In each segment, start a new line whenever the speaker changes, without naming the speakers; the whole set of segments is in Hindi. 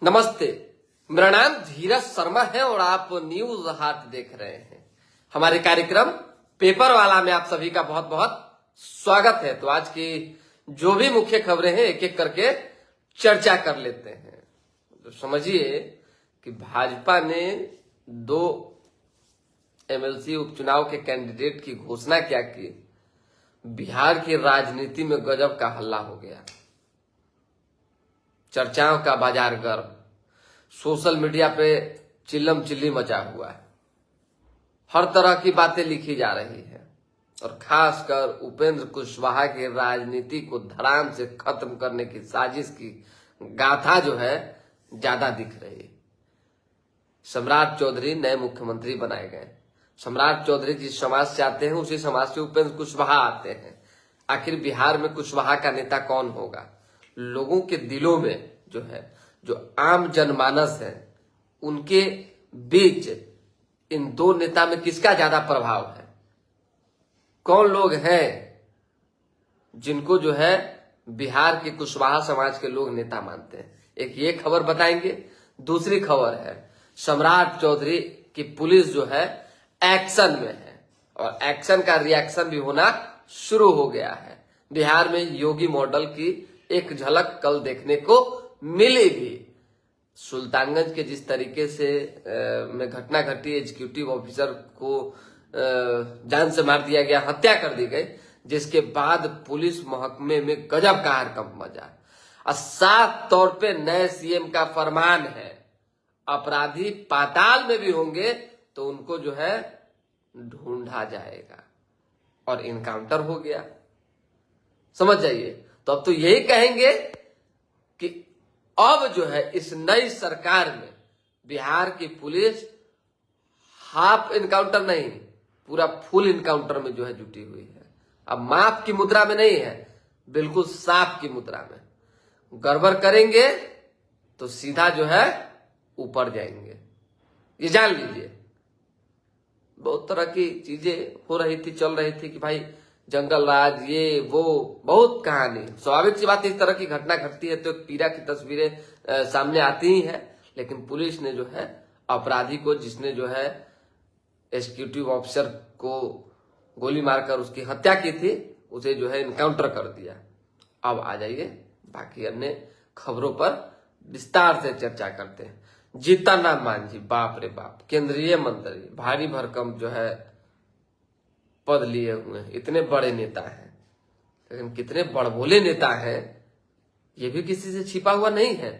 नमस्ते, मेरा नाम धीरज शर्मा है और आप न्यूज हाट देख रहे हैं। हमारे कार्यक्रम पेपर वाला में आप सभी का बहुत बहुत स्वागत है। तो आज की जो भी मुख्य खबरें हैं एक एक करके चर्चा कर लेते हैं। तो समझिए कि भाजपा ने 2 एमएलसी उपचुनाव के कैंडिडेट की घोषणा क्या की, बिहार की राजनीति में गजब का हल्ला हो गया। चर्चाओं का बाजार गर्म, सोशल मीडिया पे चिल्लम चिल्ली मचा हुआ है। हर तरह की बातें लिखी जा रही है और खासकर उपेंद्र कुशवाहा की राजनीति को धड़ाम से खत्म करने की साजिश की गाथा जो है ज्यादा दिख रही है। सम्राट चौधरी नए मुख्यमंत्री बनाए गए। सम्राट चौधरी जिस समाज से आते हैं उसी समाज से उपेंद्र कुशवाहा आते हैं। आखिर बिहार में कुशवाहा का नेता कौन होगा? लोगों के दिलों में जो आम जनमानस है उनके बीच इन 2 नेता में किसका ज्यादा प्रभाव है? कौन लोग हैं जिनको बिहार के कुशवाहा समाज के लोग नेता मानते हैं? एक ये खबर बताएंगे। दूसरी खबर है सम्राट चौधरी की पुलिस एक्शन में है और एक्शन का रिएक्शन भी होना शुरू हो गया है। बिहार में योगी मॉडल की एक झलक कल देखने को मिली भी। सुल्तानगंज के जिस तरीके से में घटना घटी, एग्जीक्यूटिव ऑफिसर को जान से मार दिया गया, हत्या कर दी गई, जिसके बाद पुलिस महकमे में गजब का हड़कंप मचा और साफ तौर पे नए सीएम का फरमान है, अपराधी पाताल में भी होंगे तो उनको ढूंढा जाएगा और इनकाउंटर हो गया। समझ जाइए। तो अब तो यही कहेंगे कि अब इस नई सरकार में बिहार की पुलिस हाफ इनकाउंटर नहीं, पूरा फुल इनकाउंटर में जुटी हुई है। अब माफ की मुद्रा में नहीं है, बिल्कुल साफ की मुद्रा में। गड़बड़ करेंगे तो सीधा ऊपर जाएंगे, ये जान लीजिए। बहुत तरह की चीजें हो रही थी, चल रही थी कि भाई जंगल राज, ये वो, बहुत कहानी। स्वाभाविक सी बात, इस तरह की घटना घटती है तो एक पीड़ा की तस्वीरें सामने आती ही है। लेकिन पुलिस ने अपराधी को, जिसने एग्जीक्यूटिव ऑफिसर को गोली मारकर उसकी हत्या की थी, उसे इनकाउंटर कर दिया। अब आ जाइए बाकी अन्य खबरों पर विस्तार से चर्चा करते हैं। जीतन राम मांझी, बाप रे बाप, केंद्रीय मंत्री, भारी भरकम पद लिए हुए हैं, इतने बड़े नेता हैं, लेकिन कितने बड़भोले नेता हैं ये भी किसी से छिपा हुआ नहीं है।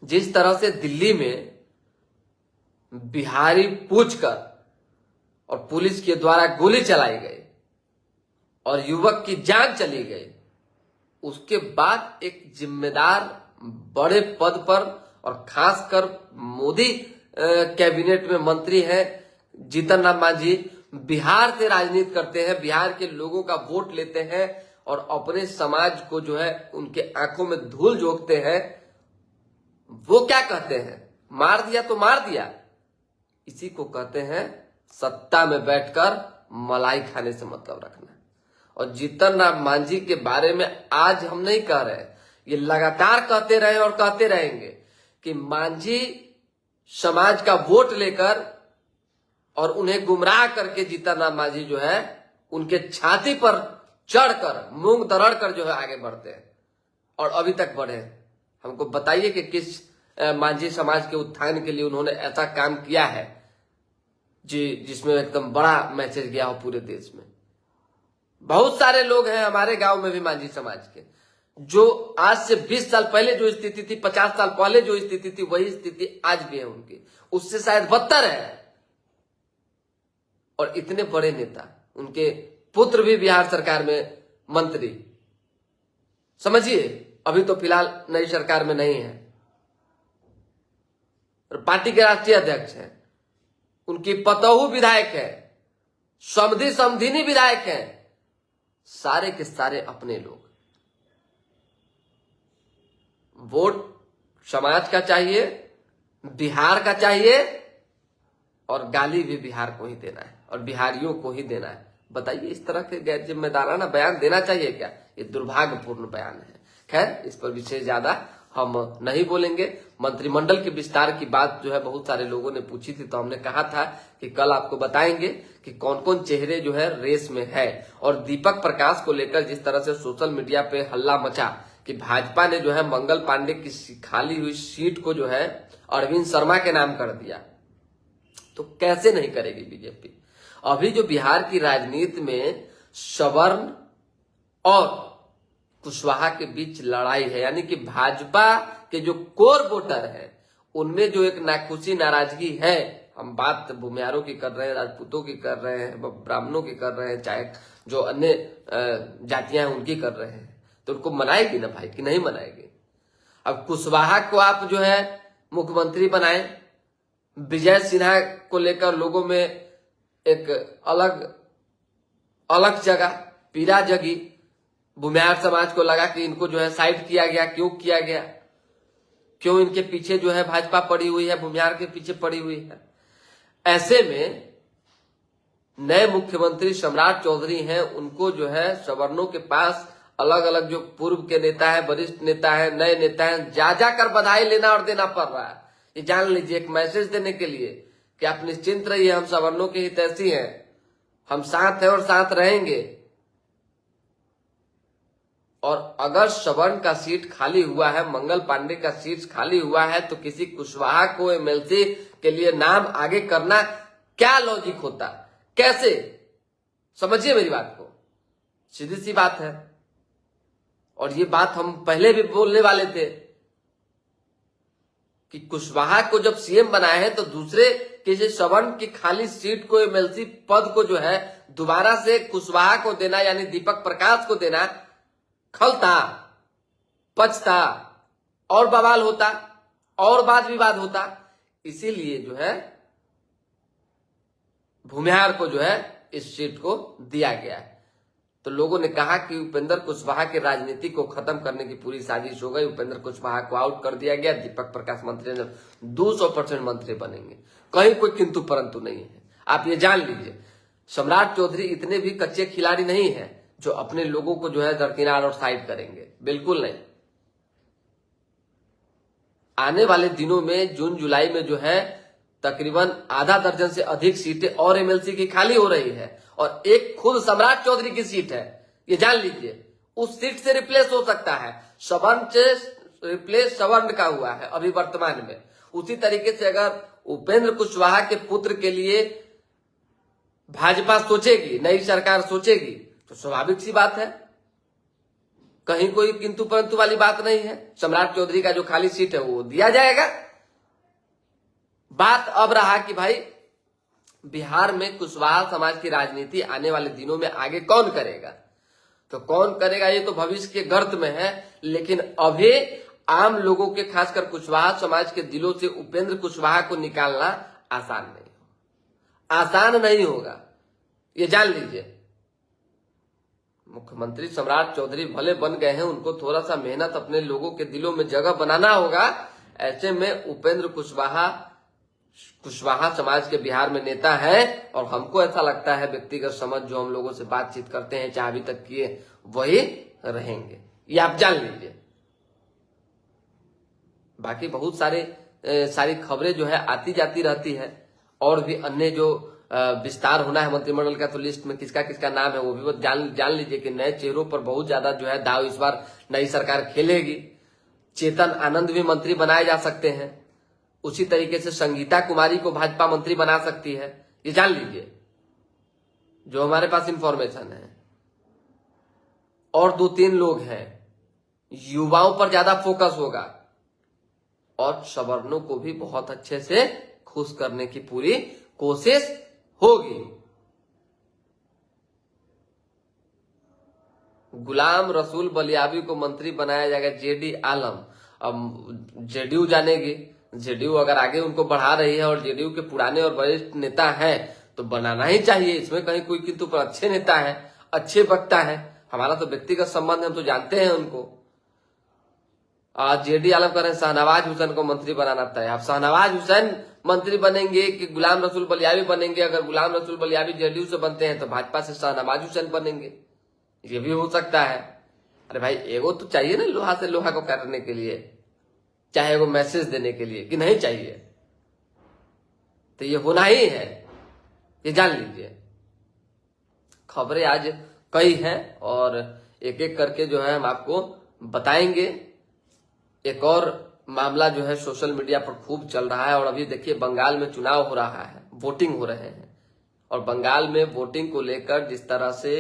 जिस तरह से दिल्ली में बिहारी पूछकर और पुलिस के द्वारा गोली चलाई गई और युवक की जान चली गई, उसके बाद एक जिम्मेदार बड़े पद पर और खासकर मोदी कैबिनेट में मंत्री है जीतन राम मांझी, बिहार से राजनीति करते हैं, बिहार के लोगों का वोट लेते हैं और अपने समाज को उनके आंखों में धूल झोंकते हैं। वो क्या कहते हैं? मार दिया तो मार दिया। इसी को कहते हैं सत्ता में बैठकर मलाई खाने से मतलब रखना। और जीतन राम मांझी के बारे में आज हम नहीं कह रहे, ये लगातार कहते रहे और कहते रहेंगे कि मांझी समाज का वोट लेकर और उन्हें गुमराह करके जीतन राम मांझी उनके छाती पर चढ़कर मूंग दरड़ कर आगे बढ़ते हैं और अभी तक बढ़े। हमको बताइए कि किस मांझी समाज के उत्थान के लिए उन्होंने ऐसा काम किया है जिसमें एकदम बड़ा मैसेज गया हो पूरे देश में। बहुत सारे लोग हैं हमारे गांव में भी मांझी समाज के, जो आज से 20 साल पहले जो स्थिति थी, 50 साल पहले जो स्थिति थी, वही स्थिति आज भी है उनकी, उससे शायद बदतर है। और इतने बड़े नेता, उनके पुत्र भी बिहार सरकार में मंत्री। समझिए, अभी तो फिलहाल नई सरकार में नहीं है और पार्टी के राष्ट्रीय अध्यक्ष हैं। उनकी पतोहू विधायक है, समधी समधिनी विधायक हैं, सारे के सारे अपने लोग। वोट समाज का चाहिए, बिहार का चाहिए और गाली भी बिहार को ही देना है और बिहारियों को ही देना है। बताइए, इस तरह के गैर जिम्मेदाराना बयान देना चाहिए क्या? ये दुर्भाग्यपूर्ण बयान है। खैर, इस पर विशेष ज्यादा हम नहीं बोलेंगे। मंत्रिमंडल के विस्तार की बात जो है बहुत सारे लोगों ने पूछी थी, तो हमने कहा था कि कल आपको बताएंगे कि कौन कौन चेहरे जो है रेस में है। और दीपक प्रकाश को लेकर जिस तरह से सोशल मीडिया पे हल्ला मचा कि भाजपा ने जो है मंगल पांडे की खाली हुई सीट को जो है अरविंद शर्मा के नाम कर दिया, तो कैसे नहीं करेगी बीजेपी। अभी जो बिहार की राजनीति में सवर्ण और कुशवाहा के बीच लड़ाई है, यानी कि भाजपा के जो कोर वोटर है उनमें जो एक नाखुशी नाराजगी है, हम बात भूमिहारों की कर रहे हैं, राजपूतों की कर रहे हैं, ब्राह्मणों की कर रहे हैं, चाहे जो अन्य जातियां हैं उनकी कर रहे हैं, तो उनको मनाएगी ना भाई कि नहीं मनाएगी। अब कुशवाहा को आप जो है मुख्यमंत्री बनाए, विजय सिन्हा को लेकर लोगों में एक अलग जगह पीड़ा जगी, भूमिहार समाज को लगा कि इनको जो है साइड किया गया। क्यों किया गया, क्यों इनके पीछे जो है भाजपा पड़ी हुई है, भूमिहार के पीछे पड़ी हुई है। ऐसे में नए मुख्यमंत्री सम्राट चौधरी हैं, उनको जो है सवर्णों के पास अलग अलग जो पूर्व के नेता है, वरिष्ठ नेता है, नए नेता है, जा कर बधाई लेना और देना पड़ रहा है। ये जान लीजिए, एक मैसेज देने के लिए कि आप निश्चिंत रहिए, हम सवर्णों के हितैषी हैं, हम साथ हैं और साथ रहेंगे। और अगर सवर्ण का सीट खाली हुआ है, मंगल पांडे का सीट खाली हुआ है, तो किसी कुशवाहा को एमएलसी के लिए नाम आगे करना क्या लॉजिक होता, कैसे? समझिए मेरी बात को, सीधी सी बात है। और ये बात हम पहले भी बोलने वाले थे कि कुशवाहा को जब सीएम बनाए हैं तो दूसरे किसी सवर्ण की खाली सीट को, एमएलसी पद को जो है दोबारा से कुशवाहा को देना, यानी दीपक प्रकाश को देना, खलता, पचता और बवाल होता और वाद विवाद होता। इसीलिए जो है भूमिहार को जो है इस सीट को दिया गया है। तो लोगों ने कहा कि उपेंद्र कुशवाहा की राजनीति को खत्म करने की पूरी साजिश हो गई, उपेंद्र कुशवाहा को आउट कर दिया गया, दीपक प्रकाश मंत्री 200% मंत्री बनेंगे, कहीं कोई किंतु परंतु नहीं है। आप ये जान लीजिए, सम्राट चौधरी इतने भी कच्चे खिलाड़ी नहीं है जो अपने लोगों को जो है दरकिनार और साइड करेंगे, बिल्कुल नहीं। आने वाले दिनों में जून जुलाई में जो है तकरीबन आधा दर्जन से अधिक सीटें और एमएलसी की खाली हो रही है, और एक खुद सम्राट चौधरी की सीट है, ये जान लीजिए, उस सीट से रिप्लेस हो सकता है। सवर्ण से रिप्लेस सवर्ण का हुआ है अभी वर्तमान में। उसी तरीके से अगर उपेंद्र कुशवाहा के पुत्र के लिए भाजपा सोचेगी, नई सरकार सोचेगी, तो स्वाभाविक सी बात है, कहीं कोई किंतु परंतु वाली बात नहीं है। सम्राट चौधरी का जो खाली सीट है वो दिया जाएगा। बात अब रहा कि भाई बिहार में कुशवाहा समाज की राजनीति आने वाले दिनों में आगे कौन करेगा, तो कौन करेगा ये तो भविष्य के गर्त में है। लेकिन अभी आम लोगों के, खासकर कुशवाहा समाज के दिलों से उपेंद्र कुशवाहा को निकालना आसान नहीं होगा, ये जान लीजिए। मुख्यमंत्री सम्राट चौधरी भले बन गए हैं, उनको थोड़ा सा मेहनत अपने लोगों के दिलों में जगह बनाना होगा। ऐसे में उपेंद्र कुशवाहा समाज के बिहार में नेता है, और हमको ऐसा लगता है व्यक्तिगत समझ जो हम लोगों से बातचीत करते हैं, चाहे अभी तक किए, वही रहेंगे, ये आप जान लीजिए। बाकी बहुत सारी खबरें जो है आती जाती रहती है, और भी अन्य जो विस्तार होना है मंत्रिमंडल का, तो लिस्ट में किसका किसका नाम है वो भी जान लीजिए कि नए चेहरों पर बहुत ज्यादा जो है दाव इस बार नई सरकार खेलेगी। चेतन आनंद भी मंत्री बनाए जा सकते हैं, उसी तरीके से संगीता कुमारी को भाजपा मंत्री बना सकती है, ये जान लीजिए जो हमारे पास इंफॉर्मेशन है। और 2-3 लोग हैं, युवाओं पर ज्यादा फोकस होगा, और सवर्णों को भी बहुत अच्छे से खुश करने की पूरी कोशिश होगी। गुलाम रसूल बलियाबी को मंत्री बनाया जाएगा, जेडी आलम। अब जेडीयू जानेगी, जेडीयू अगर आगे उनको बढ़ा रही है और जेडीयू के पुराने और वरिष्ठ नेता हैं तो बनाना ही चाहिए, इसमें कहीं कोई किंतु पर अच्छे नेता हैं, अच्छे वक्ता हैं। हमारा तो व्यक्तिगत संबंध है, हम तो जानते हैं उनको। आज जेडी आलम कह रहे हैं शाहनवाज हुसैन को मंत्री बनाना तय। अब शाहनवाज हुसैन मंत्री बनेंगे कि गुलाम रसूल बलियाबी बनेंगे? अगर गुलाम रसूल बलियाबी जेडीयू से बनते हैं तो भाजपा से शाहनवाज हुसैन बनेंगे, ये भी हो सकता है। अरे भाई एगो तो चाहिए ना लोहा से लोहा को काटने के लिए, चाहे वो मैसेज देने के लिए कि नहीं चाहिए। तो ये होना ही है, ये जान लीजिए। खबरें आज कई हैं और एक एक करके जो है हम आपको बताएंगे। एक और मामला जो है सोशल मीडिया पर खूब चल रहा है और अभी देखिए बंगाल में चुनाव हो रहा है, वोटिंग हो रहे हैं और बंगाल में वोटिंग को लेकर जिस तरह से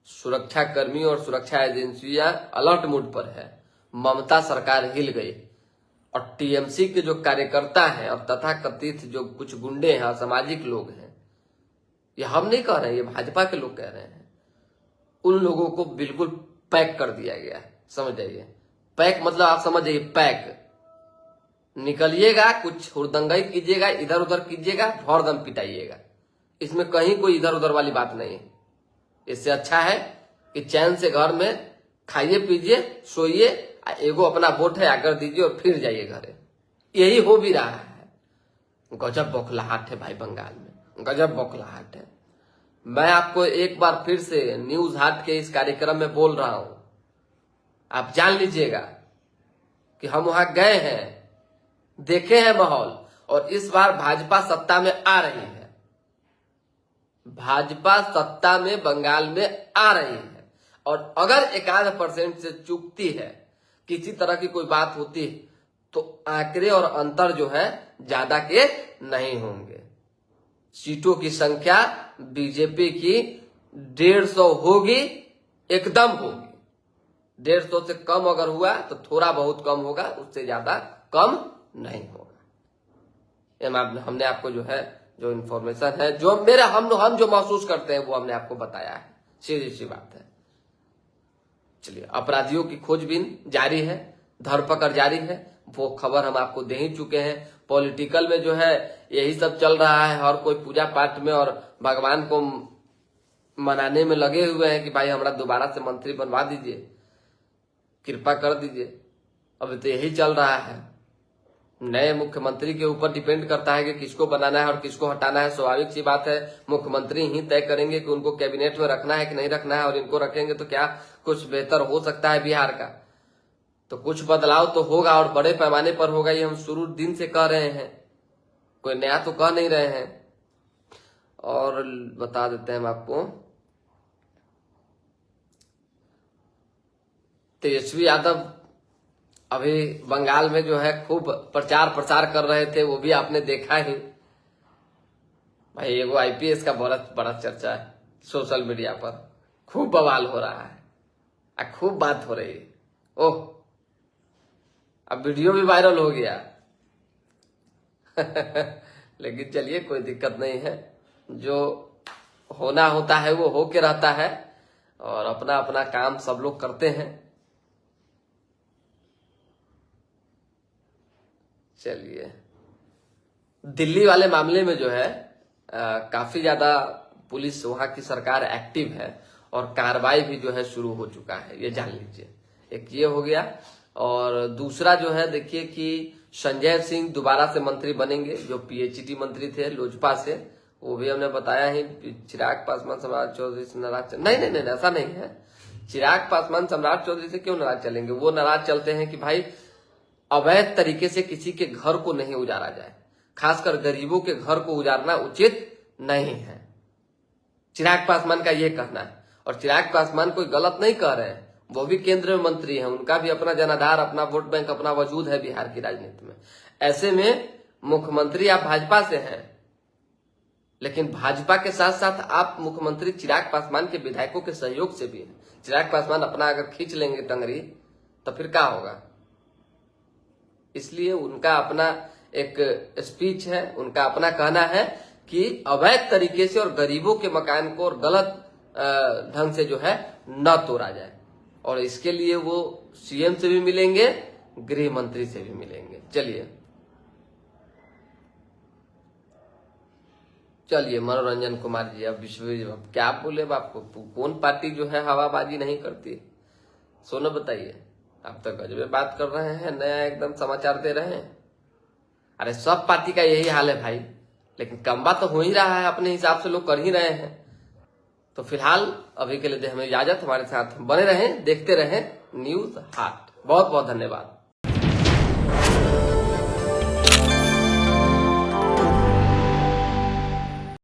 सुरक्षा कर्मी और सुरक्षा एजेंसियां अलर्ट मोड पर है, ममता सरकार हिल गई और टीएमसी के जो कार्यकर्ता हैं और तथाकथित जो कुछ गुंडे हैं, असामाजिक लोग हैं, ये हम नहीं कह रहे हैं, ये भाजपा के लोग कह रहे हैं, उन लोगों को बिल्कुल पैक कर दिया गया है। समझ जाइए, पैक मतलब आप समझ जाइए, पैक। निकलिएगा, कुछ हुड़दंगाई कीजिएगा, इधर उधर कीजिएगा, भौरदम पिटाइएगा। इसमें कहीं कोई इधर उधर वाली बात नहीं है। इससे अच्छा है कि चैन से घर में खाइए पीजिए सोइए, एगो अपना वोट है आकर दीजिए और फिर जाइए घरे। यही हो भी रहा है। गजब बौखलाहट है भाई, बंगाल में गजब बौखलाहट है। मैं आपको एक बार फिर से न्यूज हाट के इस कार्यक्रम में बोल रहा हूं, आप जान लीजिएगा कि हम वहां गए हैं, देखे हैं माहौल, और इस बार भाजपा सत्ता में आ रही है। भाजपा सत्ता में बंगाल में आ रही है और अगर 1% से चूकती है, किसी तरह की कोई बात होती है, तो आंकड़े और अंतर जो है ज्यादा के नहीं होंगे। सीटों की संख्या बीजेपी की 150 होगी, एकदम होगी। 150 से कम अगर हुआ तो थोड़ा बहुत कम होगा, उससे ज्यादा कम नहीं होगा। हमने आपको जो है जो इन्फॉर्मेशन है, जो हम जो महसूस करते हैं वो हमने आपको बताया है, सीधी सी बात है। चलिए, अपराधियों की खोजबीन जारी है, धरपकड़ जारी है, वो खबर हम आपको दे ही चुके हैं। पॉलिटिकल में जो है यही सब चल रहा है, हर कोई पूजा पाठ में और भगवान को मनाने में लगे हुए हैं कि भाई हमारा दोबारा से मंत्री बनवा दीजिए, कृपा कर दीजिए। अभी तो यही चल रहा है। नए मुख्यमंत्री के ऊपर डिपेंड करता है कि किसको बनाना है और किसको हटाना है। स्वाभाविक सी बात है, मुख्यमंत्री ही तय करेंगे कि उनको कैबिनेट में रखना है कि नहीं रखना है, और इनको रखेंगे तो क्या कुछ बेहतर हो सकता है बिहार का। तो कुछ बदलाव तो होगा और बड़े पैमाने पर होगा, ये हम शुरू दिन से कह रहे हैं, कोई नया तो कह नहीं रहे हैं। और बता देते हैं हम आपको, तेजस्वी यादव अभी बंगाल में जो है खूब प्रचार प्रसार कर रहे थे, वो भी आपने देखा ही भाई। एगो आईपीएस का बहुत बड़ा चर्चा है सोशल मीडिया पर, खूब बवाल हो रहा है, खूब बात हो रही है। ओह, अब वीडियो भी वायरल हो गया लेकिन चलिए, कोई दिक्कत नहीं है, जो होना होता है वो होके रहता है और अपना अपना काम सब लोग करते हैं। चलिए, दिल्ली वाले मामले में जो है काफी ज्यादा पुलिस, वहां की सरकार एक्टिव है और कार्रवाई भी जो है शुरू हो चुका है, ये जान लीजिए। एक ये हो गया, और दूसरा जो है देखिए कि संजय सिंह दोबारा से मंत्री बनेंगे, जो पीएचडी मंत्री थे लोजपा से, वो भी हमने बताया ही। चिराग पासवान सम्राट चौधरी से नाराज नहीं, ऐसा नहीं है। चिराग पासवान सम्राट चौधरी से क्यों नाराज चलेंगे? वो नाराज चलते हैं कि भाई अवैध तरीके से किसी के घर को नहीं उजाड़ा जाए, खासकर गरीबों के घर को उजाड़ना उचित नहीं है। चिराग पासवान का ये कहना है, और चिराग पासवान कोई गलत नहीं कह रहे हैं, वो भी केंद्र में मंत्री हैं, उनका भी अपना जनाधार, अपना वोट बैंक, अपना वजूद है बिहार की राजनीति में। ऐसे में मुख्यमंत्री आप भाजपा से हैं, लेकिन भाजपा के साथ साथ आप मुख्यमंत्री चिराग पासवान के विधायकों के सहयोग से भी हैं। चिराग पासवान अपना अगर खींच लेंगे टंगरी तो फिर क्या होगा? इसलिए उनका अपना एक स्पीच है, उनका अपना कहना है कि अवैध तरीके से और गरीबों के मकान को और गलत ढंग से जो है न तोड़ा जाए, और इसके लिए वो सीएम से भी मिलेंगे, गृह मंत्री से भी मिलेंगे। चलिए मनोरंजन कुमार जी, अब क्या बोले आपको, कौन पार्टी जो है हवाबाजी नहीं करती? सोना बताइए, आप तो गजबे बात कर रहे हैं, नया एकदम समाचार दे रहे हैं। अरे सब पार्टी का यही हाल है भाई, लेकिन कम्बा तो हो ही रहा है, अपने हिसाब से लोग कर ही रहे हैं। तो फिलहाल अभी के लिए दे हमें इजाजत, हमारे साथ बने रहें, देखते रहें न्यूज हाट। बहुत बहुत धन्यवाद। है।